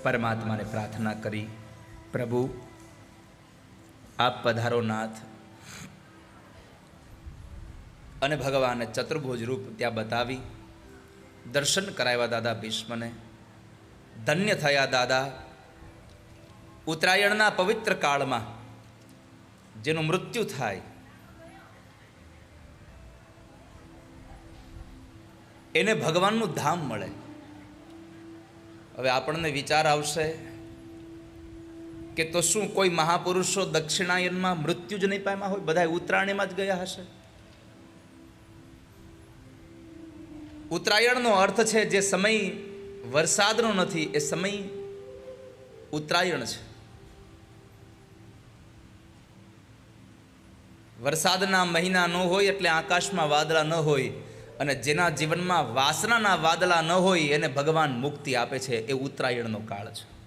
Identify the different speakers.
Speaker 1: પરમાત્માને પ્રાર્થના કરી, પ્રભુ આપ પધારો નાથ. અને ભગવાને ચતુર્ભુજ રૂપ ત્યાં બતાવી દર્શન કરાવ્યા દાદા ભીષ્મને. ધન્ય થયા દાદા. ઉત્તરાયણના પવિત્ર કાળમાં જેનું મૃત્યુ થાય એને ભગવાનનું ધામ મળે. હવે આપણને વિચાર આવશે કે તો શું કોઈ મહાપુરુષો દક્ષિણાયનમાં મૃત્યુ જ નહીં પામ્યા હોય? બધા ઉત્તરાયણમાં જ ગયા હશે. ઉત્તરાયણનો અર્થ છે જે સમય વરસાદનો નથી, એ સમય ઉત્તરાયણ છે. વરસાદના મહિના ન હોય એટલે આકાશમાં વાદળા ન હોય, અને જેના જીવનમાં વાસનાના વાદળા ન હોય એને ભગવાન મુક્તિ આપે છે. એ ઉત્તરાયણનો કાળ છે.